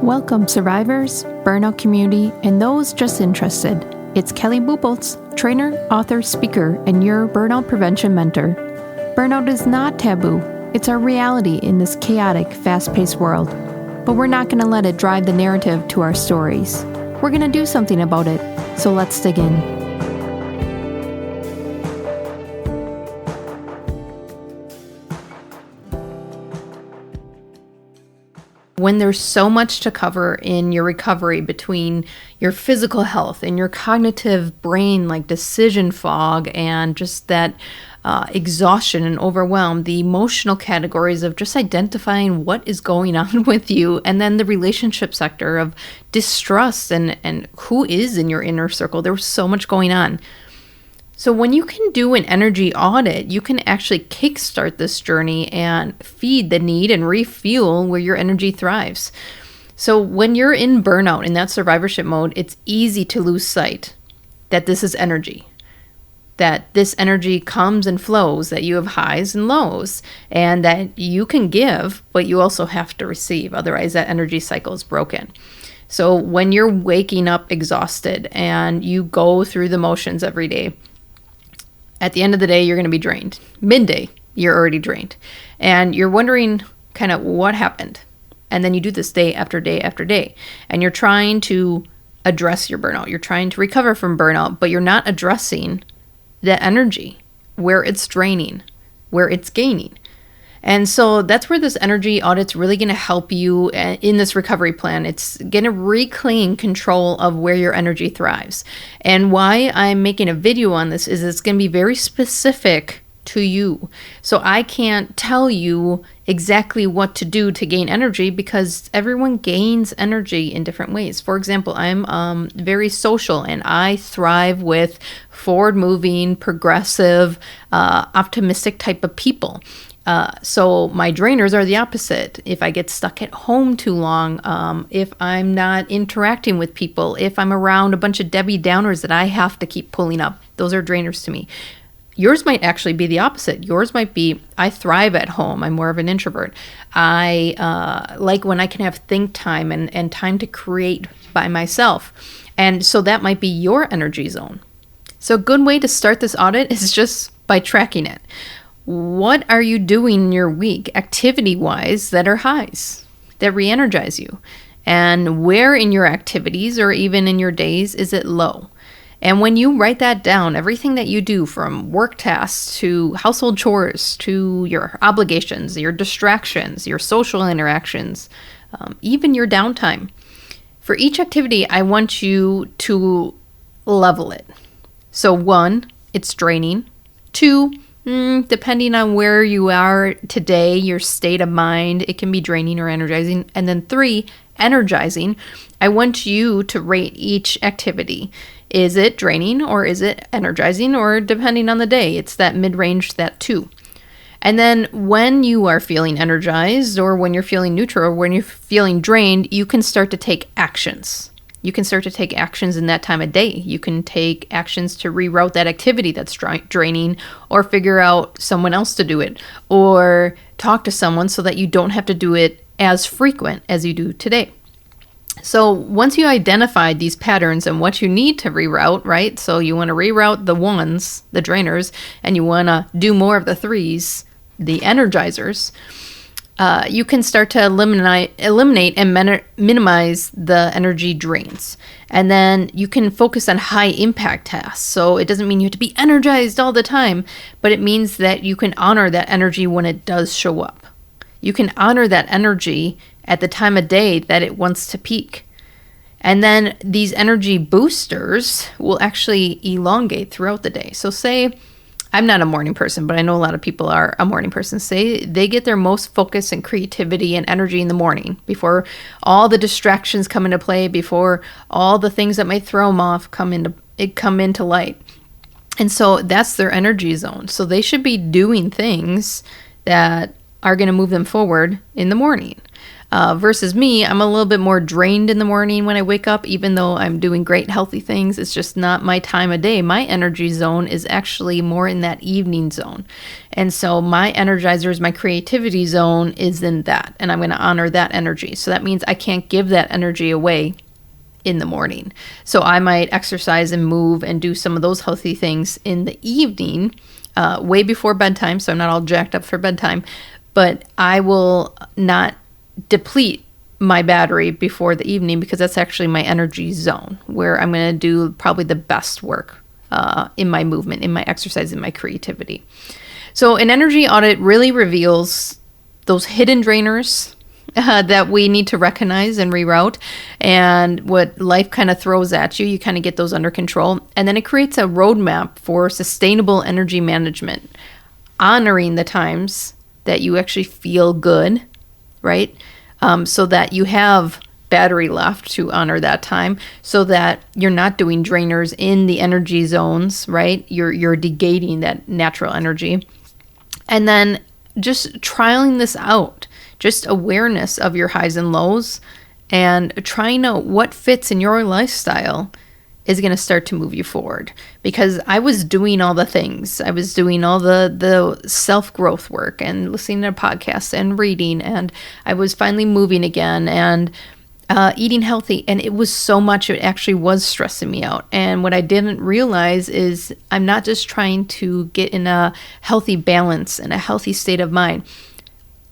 Welcome, survivors, burnout community, and those just interested. It's Kelly Buboltz, trainer, author, speaker, and your burnout prevention mentor. Burnout is not taboo. It's our reality in this chaotic, fast-paced world. But we're not going to let it drive the narrative to our stories. We're going to do something about it. So let's dig in. When there's so much to cover in your recovery between your physical health and your cognitive brain, like decision fog and just that exhaustion and overwhelm, the emotional categories of just identifying what is going on with you, and then the relationship sector of distrust and who is in your inner circle. There was so much going on. So when you can do an energy audit, you can actually kickstart this journey and feed the need and refuel where your energy thrives. So when you're in burnout, in that survivorship mode, it's easy to lose sight that this is energy, that this energy comes and flows, that you have highs and lows, and that you can give, but you also have to receive. Otherwise, that energy cycle is broken. So when you're waking up exhausted and you go through the motions every day, at the end of the day, you're going to be drained. Midday, you're already drained. And you're wondering kind of what happened. And then you do this day after day after day. And you're trying to address your burnout. You're trying to recover from burnout, but you're not addressing the energy, where it's draining, where it's gaining. And so that's where this energy audit's really going to help you in this recovery plan. It's going to reclaim control of where your energy thrives. And why I'm making a video on this is it's going to be very specific to you. So I can't tell you exactly what to do to gain energy because everyone gains energy in different ways. For example, I'm very social and I thrive with forward-moving, progressive, optimistic type of people. So my drainers are the opposite. If I get stuck at home too long, if I'm not interacting with people, if I'm around a bunch of Debbie Downers that I have to keep pulling up, those are drainers to me. Yours might actually be the opposite. Yours might be, I thrive at home. I'm more of an introvert. I like when I can have think time and time to create by myself. And so that might be your energy zone. So a good way to start this audit is just by tracking it. What are you doing in your week, activity-wise, that are highs, that re-energize you? And where in your activities or even in your days is it low? And when you write that down, everything that you do from work tasks to household chores to your obligations, your distractions, your social interactions, even your downtime, for each activity, I want you to level it. So 1, it's draining. 2, depending on where you are today, your state of mind, it can be draining or energizing. And then 3, energizing. I want you to rate each activity. Is it draining or is it energizing? Or depending on the day, it's that mid-range, that 2. And then when you are feeling energized or when you're feeling neutral or when you're feeling drained, you can start to take actions. You can start to take actions in that time of day. You can take actions to reroute that activity that's draining or figure out someone else to do it or talk to someone so that you don't have to do it as frequent as you do today. So once you identify these patterns and what you need to reroute, right? So you want to reroute the 1s, the drainers, and you want to do more of the 3s, the energizers. You can start to eliminate and minimize the energy drains. And then you can focus on high impact tasks. So it doesn't mean you have to be energized all the time, but it means that you can honor that energy when it does show up. You can honor that energy at the time of day that it wants to peak. And then these energy boosters will actually elongate throughout the day. So say, I'm not a morning person, but I know a lot of people are a morning person. Say they get their most focus and creativity and energy in the morning before all the distractions come into play, before all the things that might throw them off come into light. And so that's their energy zone. So they should be doing things that are going to move them forward in the morning. Versus me, I'm a little bit more drained in the morning when I wake up, even though I'm doing great healthy things. It's just not my time of day. My energy zone is actually more in that evening zone. And so my energizers, my creativity zone is in that, and I'm going to honor that energy. So that means I can't give that energy away in the morning. So I might exercise and move and do some of those healthy things in the evening, way before bedtime. So I'm not all jacked up for bedtime, but I will not deplete my battery before the evening, because that's actually my energy zone where I'm going to do probably the best work in my movement, in my exercise, in my creativity. So an energy audit really reveals those hidden drainers that we need to recognize and reroute, and what life kind of throws at you, you kind of get those under control. And then it creates a roadmap for sustainable energy management, honoring the times that you actually feel good, right? So that you have battery left to honor that time, so that you're not doing drainers in the energy zones, right? You're negating that natural energy. And then just trialing this out, just awareness of your highs and lows, and trying out what fits in your lifestyle is going to start to move you forward. Because I was doing all the things. I was doing all the self-growth work and listening to podcasts and reading, and I was finally moving again and eating healthy. And it was so much, it actually was stressing me out. And what I didn't realize is I'm not just trying to get in a healthy balance and a healthy state of mind.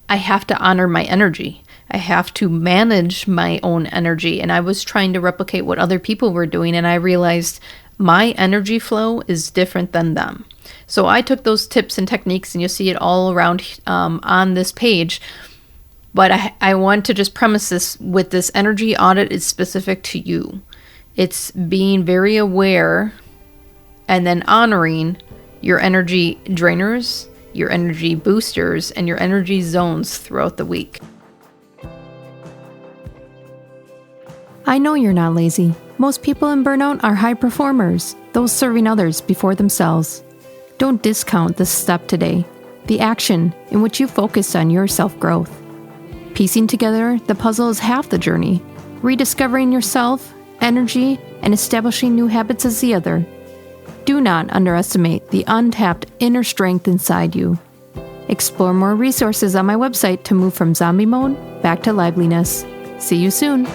I have to honor my energy. I have to manage my own energy. And I was trying to replicate what other people were doing, and I realized my energy flow is different than them. So I took those tips and techniques, and you'll see it all around on this page. But I want to just premise this with this energy audit is specific to you. It's being very aware and then honoring your energy drainers, your energy boosters, and your energy zones throughout the week. I know you're not lazy. Most people in burnout are high performers, those serving others before themselves. Don't discount this step today, the action in which you focus on your self-growth. Piecing together the puzzle is half the journey. Rediscovering yourself, energy, and establishing new habits is the other. Do not underestimate the untapped inner strength inside you. Explore more resources on my website to move from zombie mode back to liveliness. See you soon.